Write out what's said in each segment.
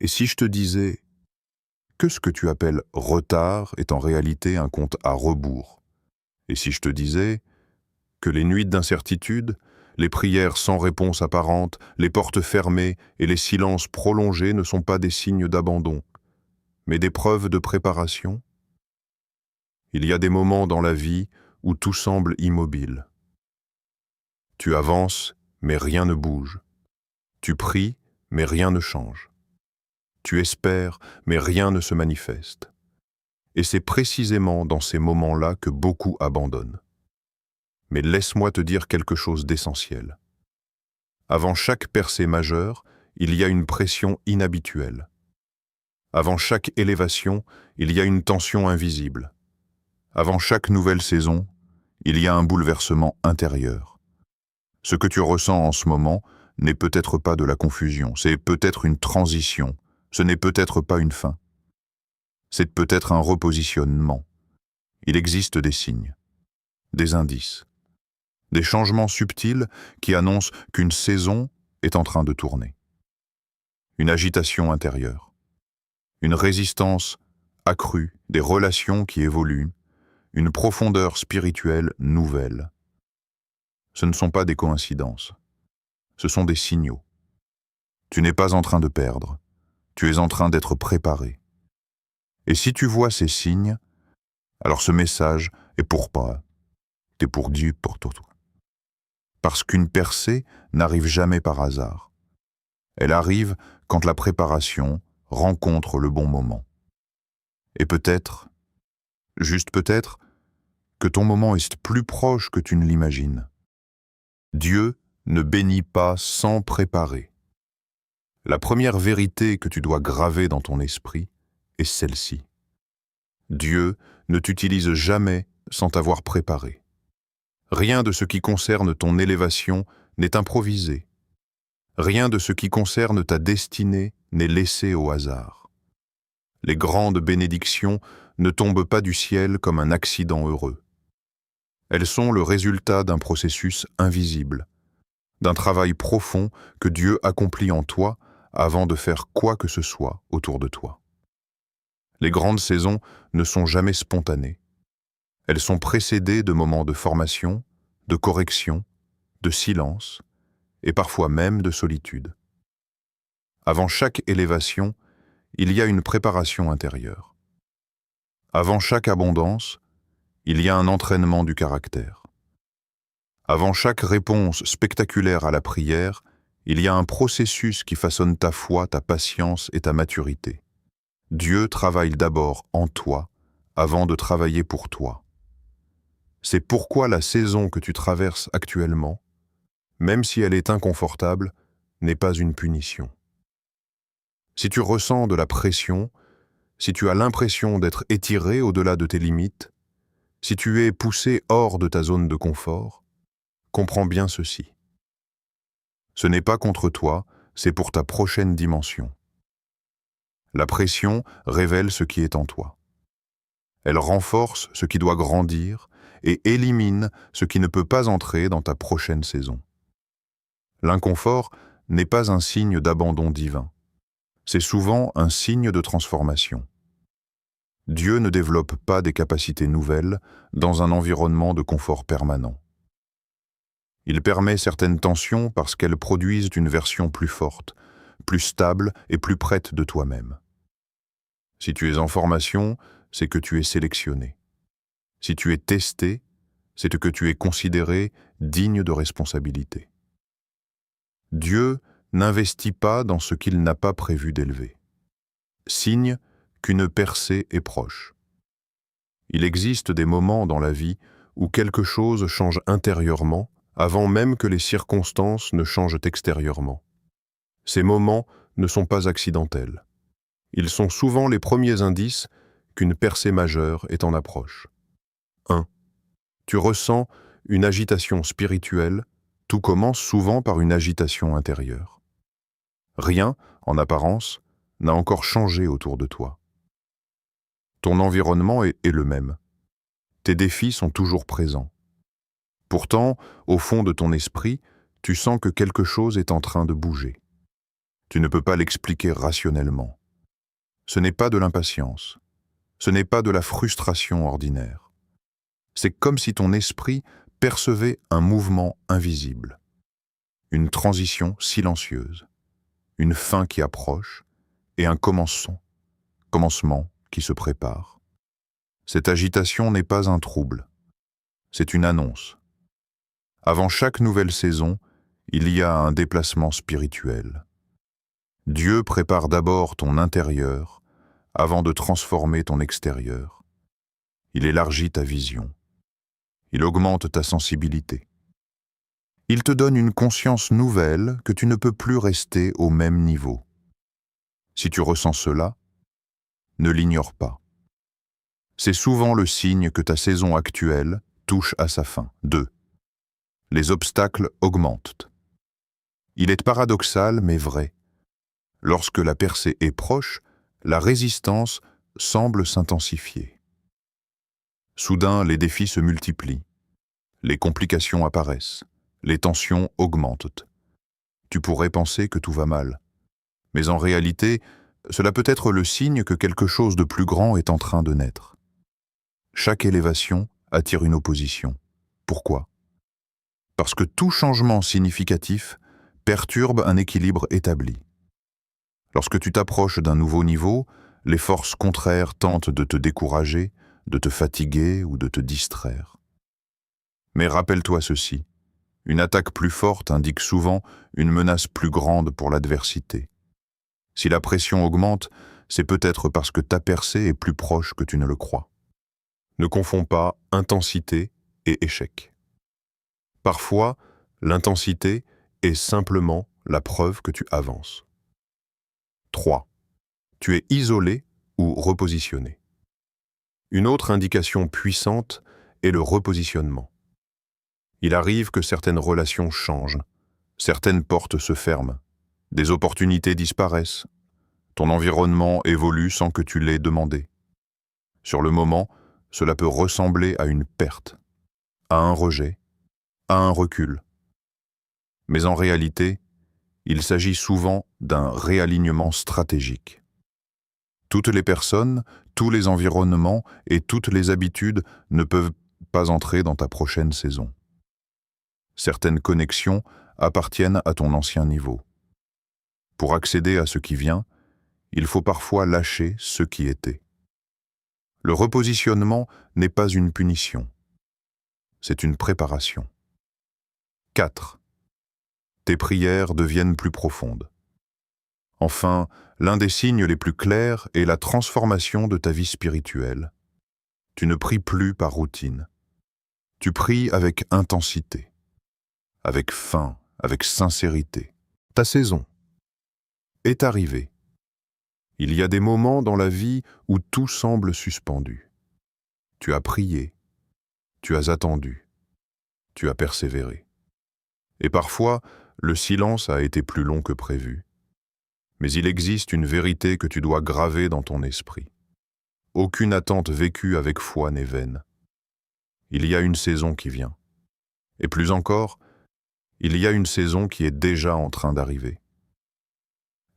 Et si je te disais que ce que tu appelles retard est en réalité un compte à rebours? Et si je te disais que les nuits d'incertitude, les prières sans réponse apparente, les portes fermées et les silences prolongés ne sont pas des signes d'abandon, mais des preuves de préparation? Il y a des moments dans la vie où tout semble immobile. Tu avances, mais rien ne bouge. Tu pries, mais rien ne change. Tu espères, mais rien ne se manifeste. Et c'est précisément dans ces moments-là que beaucoup abandonnent. Mais laisse-moi te dire quelque chose d'essentiel. Avant chaque percée majeure, il y a une pression inhabituelle. Avant chaque élévation, il y a une tension invisible. Avant chaque nouvelle saison, il y a un bouleversement intérieur. Ce que tu ressens en ce moment n'est peut-être pas de la confusion, c'est peut-être une transition, ce n'est peut-être pas une fin. C'est peut-être un repositionnement. Il existe des signes, des indices, des changements subtils qui annoncent qu'une saison est en train de tourner. Une agitation intérieure, une résistance accrue, des relations qui évoluent, une profondeur spirituelle nouvelle. Ce ne sont pas des coïncidences, ce sont des signaux. Tu n'es pas en train de perdre, tu es en train d'être préparé. Et si tu vois ces signes, alors ce message est pour toi, c'est pour Dieu, pour toi. Parce qu'une percée n'arrive jamais par hasard. Elle arrive quand la préparation rencontre le bon moment. Et peut-être, juste peut-être, que ton moment est plus proche que tu ne l'imagines. Dieu ne bénit pas sans préparer. La première vérité que tu dois graver dans ton esprit est celle-ci. Dieu ne t'utilise jamais sans t'avoir préparé. Rien de ce qui concerne ton élévation n'est improvisé. Rien de ce qui concerne ta destinée n'est laissé au hasard. Les grandes bénédictions ne tombent pas du ciel comme un accident heureux. Elles sont le résultat d'un processus invisible, d'un travail profond que Dieu accomplit en toi avant de faire quoi que ce soit autour de toi. Les grandes saisons ne sont jamais spontanées. Elles sont précédées de moments de formation, de correction, de silence et parfois même de solitude. Avant chaque élévation, il y a une préparation intérieure. Avant chaque abondance, il y a un entraînement du caractère. Avant chaque réponse spectaculaire à la prière, il y a un processus qui façonne ta foi, ta patience et ta maturité. Dieu travaille d'abord en toi avant de travailler pour toi. C'est pourquoi la saison que tu traverses actuellement, même si elle est inconfortable, n'est pas une punition. Si tu ressens de la pression, si tu as l'impression d'être étiré au-delà de tes limites, si tu es poussé hors de ta zone de confort, comprends bien ceci. Ce n'est pas contre toi, c'est pour ta prochaine dimension. La pression révèle ce qui est en toi. Elle renforce ce qui doit grandir et élimine ce qui ne peut pas entrer dans ta prochaine saison. L'inconfort n'est pas un signe d'abandon divin. C'est souvent un signe de transformation. Dieu ne développe pas des capacités nouvelles dans un environnement de confort permanent. Il permet certaines tensions parce qu'elles produisent une version plus forte, plus stable et plus prête de toi-même. Si tu es en formation, c'est que tu es sélectionné. Si tu es testé, c'est que tu es considéré digne de responsabilité. Dieu n'investit pas dans ce qu'il n'a pas prévu d'élever. Signe qu'une percée est proche. Il existe des moments dans la vie où quelque chose change intérieurement avant même que les circonstances ne changent extérieurement. Ces moments ne sont pas accidentels. Ils sont souvent les premiers indices qu'une percée majeure est en approche. 1. Tu ressens une agitation spirituelle, tout commence souvent par une agitation intérieure. Rien, en apparence, n'a encore changé autour de toi. Ton environnement est le même. Tes défis sont toujours présents. Pourtant, au fond de ton esprit, tu sens que quelque chose est en train de bouger. Tu ne peux pas l'expliquer rationnellement. Ce n'est pas de l'impatience. Ce n'est pas de la frustration ordinaire. C'est comme si ton esprit percevait un mouvement invisible, une transition silencieuse, une fin qui approche et un commencement qui se prépare. Cette agitation n'est pas un trouble, c'est une annonce. Avant chaque nouvelle saison, il y a un déplacement spirituel. Dieu prépare d'abord ton intérieur avant de transformer ton extérieur. Il élargit ta vision. Il augmente ta sensibilité. Il te donne une conscience nouvelle que tu ne peux plus rester au même niveau. Si tu ressens cela, ne l'ignore pas. C'est souvent le signe que ta saison actuelle touche à sa fin. 2. Les obstacles augmentent. Il est paradoxal mais vrai. Lorsque la percée est proche, la résistance semble s'intensifier. Soudain, les défis se multiplient. Les complications apparaissent. Les tensions augmentent. Tu pourrais penser que tout va mal. Mais en réalité, cela peut être le signe que quelque chose de plus grand est en train de naître. Chaque élévation attire une opposition. Pourquoi? Parce que tout changement significatif perturbe un équilibre établi. Lorsque tu t'approches d'un nouveau niveau, les forces contraires tentent de te décourager, de te fatiguer ou de te distraire. Mais rappelle-toi ceci, une attaque plus forte indique souvent une menace plus grande pour l'adversité. Si la pression augmente, c'est peut-être parce que ta percée est plus proche que tu ne le crois. Ne confonds pas intensité et échec. Parfois, l'intensité est simplement la preuve que tu avances. 3. Tu es isolé ou repositionné. Une autre indication puissante est le repositionnement. Il arrive que certaines relations changent, certaines portes se ferment, des opportunités disparaissent, ton environnement évolue sans que tu l'aies demandé. Sur le moment, cela peut ressembler à une perte, à un rejet, à un recul. Mais en réalité, il s'agit souvent d'un réalignement stratégique. Toutes les personnes, tous les environnements et toutes les habitudes ne peuvent pas entrer dans ta prochaine saison. Certaines connexions appartiennent à ton ancien niveau. Pour accéder à ce qui vient, il faut parfois lâcher ce qui était. Le repositionnement n'est pas une punition, c'est une préparation. 4. Tes prières deviennent plus profondes. Enfin, l'un des signes les plus clairs est la transformation de ta vie spirituelle. Tu ne pries plus par routine. Tu pries avec intensité, avec faim, avec sincérité. Ta saison est arrivée. Il y a des moments dans la vie où tout semble suspendu. Tu as prié, tu as attendu, tu as persévéré. Et parfois, le silence a été plus long que prévu. Mais il existe une vérité que tu dois graver dans ton esprit. Aucune attente vécue avec foi n'est vaine. Il y a une saison qui vient. Et plus encore, il y a une saison qui est déjà en train d'arriver.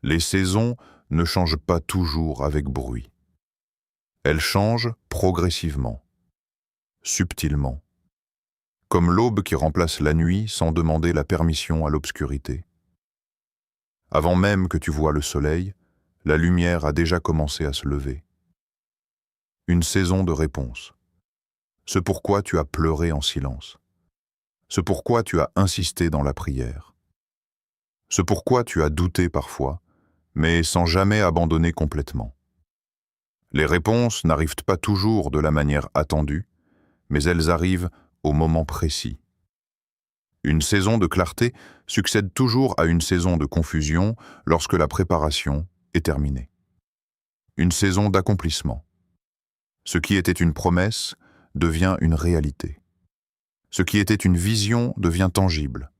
Les saisons ne changent pas toujours avec bruit. Elles changent progressivement, subtilement, comme l'aube qui remplace la nuit sans demander la permission à l'obscurité. Avant même que tu vois le soleil, la lumière a déjà commencé à se lever. Une saison de réponse. Ce pourquoi tu as pleuré en silence. Ce pourquoi tu as insisté dans la prière. Ce pourquoi tu as douté parfois, mais sans jamais abandonner complètement. Les réponses n'arrivent pas toujours de la manière attendue, mais elles arrivent au moment précis. Une saison de clarté succède toujours à une saison de confusion lorsque la préparation est terminée. Une saison d'accomplissement. Ce qui était une promesse devient une réalité. Ce qui était une vision devient tangible.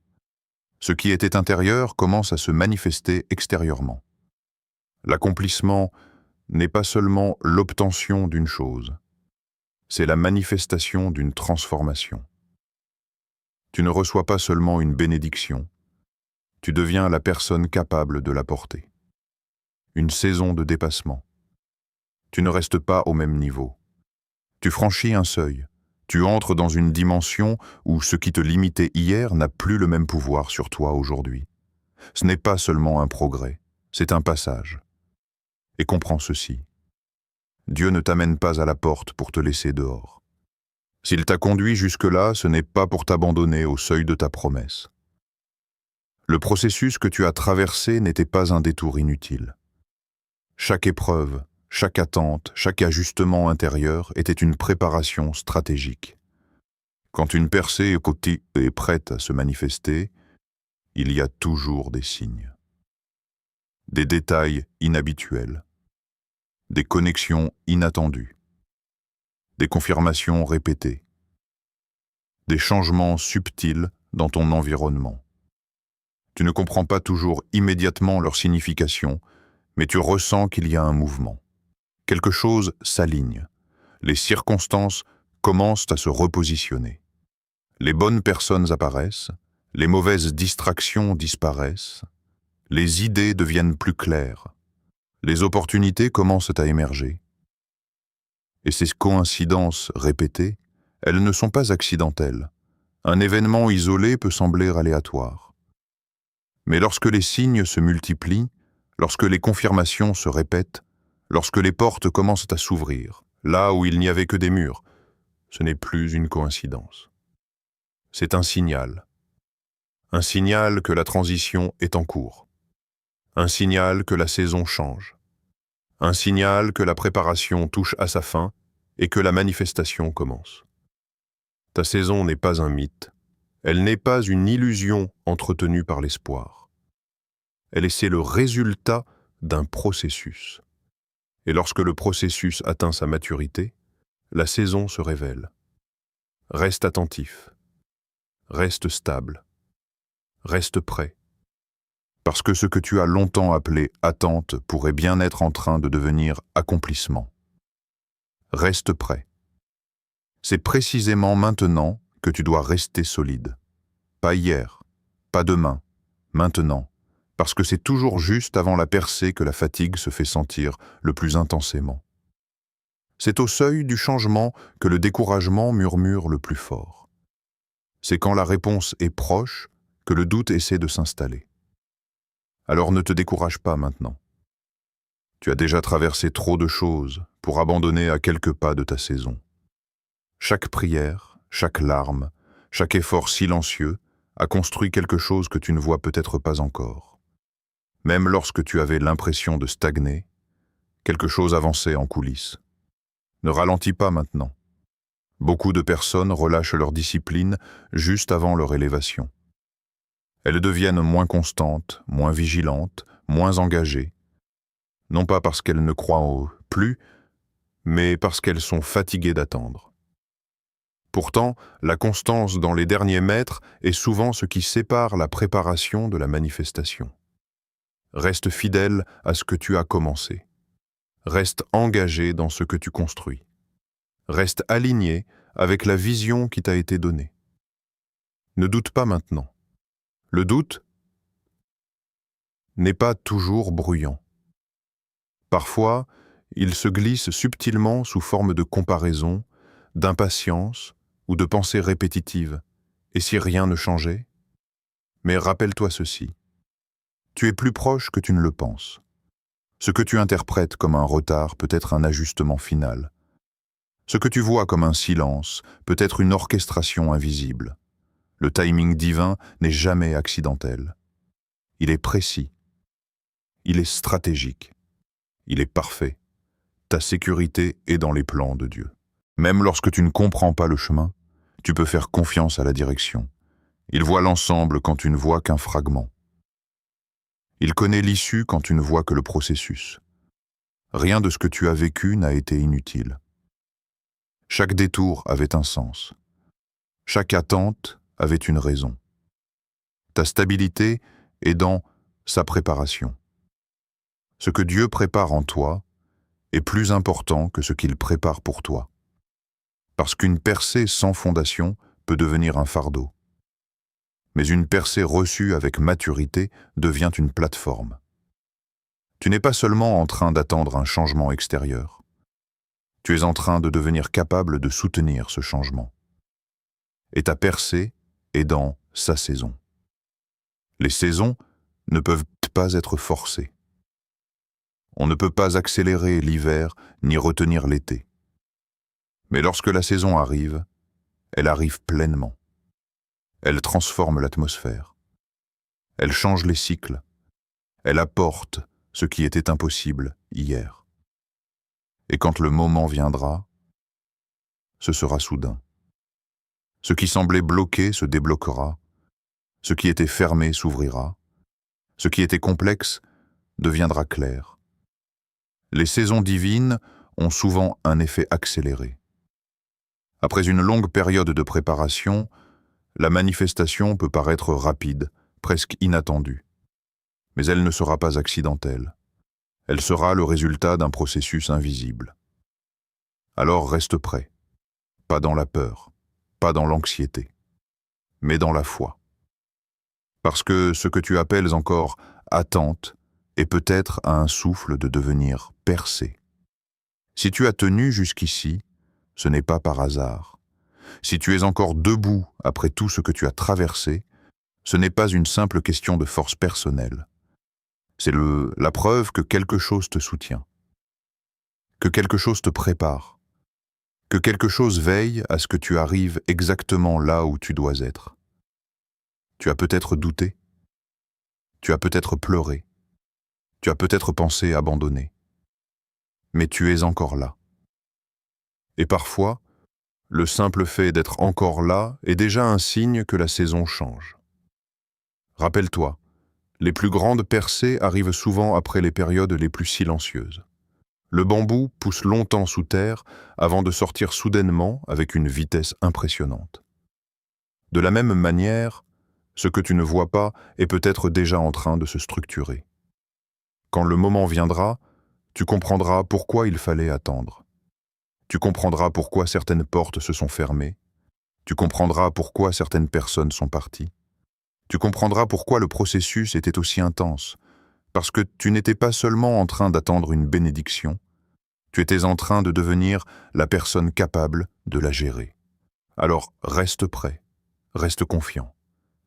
Ce qui était intérieur commence à se manifester extérieurement. L'accomplissement n'est pas seulement l'obtention d'une chose, c'est la manifestation d'une transformation. Tu ne reçois pas seulement une bénédiction, tu deviens la personne capable de la porter. Une saison de dépassement. Tu ne restes pas au même niveau. Tu franchis un seuil. Tu entres dans une dimension où ce qui te limitait hier n'a plus le même pouvoir sur toi aujourd'hui. Ce n'est pas seulement un progrès, c'est un passage. Et comprends ceci. Dieu ne t'amène pas à la porte pour te laisser dehors. S'il t'a conduit jusque-là, ce n'est pas pour t'abandonner au seuil de ta promesse. Le processus que tu as traversé n'était pas un détour inutile. Chaque épreuve, chaque attente, chaque ajustement intérieur était une préparation stratégique. Quand une percée est prête à se manifester, il y a toujours des signes. Des détails inhabituels, des connexions inattendues, des confirmations répétées, des changements subtils dans ton environnement. Tu ne comprends pas toujours immédiatement leur signification, mais tu ressens qu'il y a un mouvement. Quelque chose s'aligne. Les circonstances commencent à se repositionner. Les bonnes personnes apparaissent, les mauvaises distractions disparaissent, les idées deviennent plus claires, les opportunités commencent à émerger. Et ces coïncidences répétées, elles ne sont pas accidentelles. Un événement isolé peut sembler aléatoire. Mais lorsque les signes se multiplient, lorsque les confirmations se répètent, lorsque les portes commencent à s'ouvrir, là où il n'y avait que des murs, ce n'est plus une coïncidence. C'est un signal. Un signal que la transition est en cours. Un signal que la saison change. Un signal que la préparation touche à sa fin et que la manifestation commence. Ta saison n'est pas un mythe. Elle n'est pas une illusion entretenue par l'espoir. C'est le résultat d'un processus. Et lorsque le processus atteint sa maturité, la saison se révèle. Reste attentif. Reste stable. Reste prêt. Parce que ce que tu as longtemps appelé attente pourrait bien être en train de devenir accomplissement. Reste prêt. C'est précisément maintenant que tu dois rester solide. Pas hier, pas demain, maintenant, parce que c'est toujours juste avant la percée que la fatigue se fait sentir le plus intensément. C'est au seuil du changement que le découragement murmure le plus fort. C'est quand la réponse est proche que le doute essaie de s'installer. Alors ne te décourage pas maintenant. Tu as déjà traversé trop de choses pour abandonner à quelques pas de ta saison. Chaque prière, chaque larme, chaque effort silencieux a construit quelque chose que tu ne vois peut-être pas encore. Même lorsque tu avais l'impression de stagner, quelque chose avançait en coulisses. Ne ralentis pas maintenant. Beaucoup de personnes relâchent leur discipline juste avant leur élévation. Elles deviennent moins constantes, moins vigilantes, moins engagées, non pas parce qu'elles ne croient plus, mais parce qu'elles sont fatiguées d'attendre. Pourtant, la constance dans les derniers mètres est souvent ce qui sépare la préparation de la manifestation. Reste fidèle à ce que tu as commencé. Reste engagé dans ce que tu construis. Reste aligné avec la vision qui t'a été donnée. Ne doute pas maintenant. Le doute n'est pas toujours bruyant. Parfois, il se glisse subtilement sous forme de comparaison, d'impatience ou de pensées répétitives. Et si rien ne changeait? Mais rappelle-toi ceci. Tu es plus proche que tu ne le penses. Ce que tu interprètes comme un retard peut être un ajustement final. Ce que tu vois comme un silence peut être une orchestration invisible. Le timing divin n'est jamais accidentel. Il est précis. Il est stratégique. Il est parfait. Ta sécurité est dans les plans de Dieu. Même lorsque tu ne comprends pas le chemin, tu peux faire confiance à la direction. Il voit l'ensemble quand tu ne vois qu'un fragment. Il connaît l'issue quand tu ne vois que le processus. Rien de ce que tu as vécu n'a été inutile. Chaque détour avait un sens. Chaque attente avait une raison. Ta stabilité est dans sa préparation. Ce que Dieu prépare en toi est plus important que ce qu'il prépare pour toi. Parce qu'une percée sans fondation peut devenir un fardeau. Mais une percée reçue avec maturité devient une plateforme. Tu n'es pas seulement en train d'attendre un changement extérieur. Tu es en train de devenir capable de soutenir ce changement. Et ta percée est dans sa saison. Les saisons ne peuvent pas être forcées. On ne peut pas accélérer l'hiver ni retenir l'été. Mais lorsque la saison arrive, elle arrive pleinement. Elle transforme l'atmosphère. Elle change les cycles. Elle apporte ce qui était impossible hier. Et quand le moment viendra, ce sera soudain. Ce qui semblait bloqué se débloquera. Ce qui était fermé s'ouvrira. Ce qui était complexe deviendra clair. Les saisons divines ont souvent un effet accéléré. Après une longue période de préparation, la manifestation peut paraître rapide, presque inattendue. Mais elle ne sera pas accidentelle. Elle sera le résultat d'un processus invisible. Alors reste prêt, pas dans la peur, pas dans l'anxiété, mais dans la foi. Parce que ce que tu appelles encore attente est peut-être à un souffle de devenir percé. Si tu as tenu jusqu'ici, ce n'est pas par hasard. Si tu es encore debout après tout ce que tu as traversé, ce n'est pas une simple question de force personnelle. C'est la preuve que quelque chose te soutient, que quelque chose te prépare, que quelque chose veille à ce que tu arrives exactement là où tu dois être. Tu as peut-être douté, tu as peut-être pleuré, tu as peut-être pensé abandonner, mais tu es encore là. Et parfois, le simple fait d'être encore là est déjà un signe que la saison change. Rappelle-toi, les plus grandes percées arrivent souvent après les périodes les plus silencieuses. Le bambou pousse longtemps sous terre avant de sortir soudainement avec une vitesse impressionnante. De la même manière, ce que tu ne vois pas est peut-être déjà en train de se structurer. Quand le moment viendra, tu comprendras pourquoi il fallait attendre. Tu comprendras pourquoi certaines portes se sont fermées. Tu comprendras pourquoi certaines personnes sont parties. Tu comprendras pourquoi le processus était aussi intense, parce que tu n'étais pas seulement en train d'attendre une bénédiction, tu étais en train de devenir la personne capable de la gérer. Alors reste prêt, reste confiant,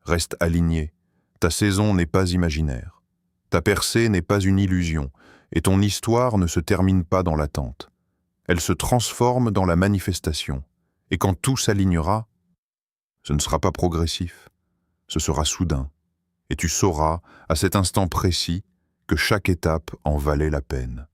reste aligné. Ta saison n'est pas imaginaire. Ta percée n'est pas une illusion, et ton histoire ne se termine pas dans l'attente. Elle se transforme dans la manifestation, et quand tout s'alignera, ce ne sera pas progressif, ce sera soudain, et tu sauras, à cet instant précis, que chaque étape en valait la peine.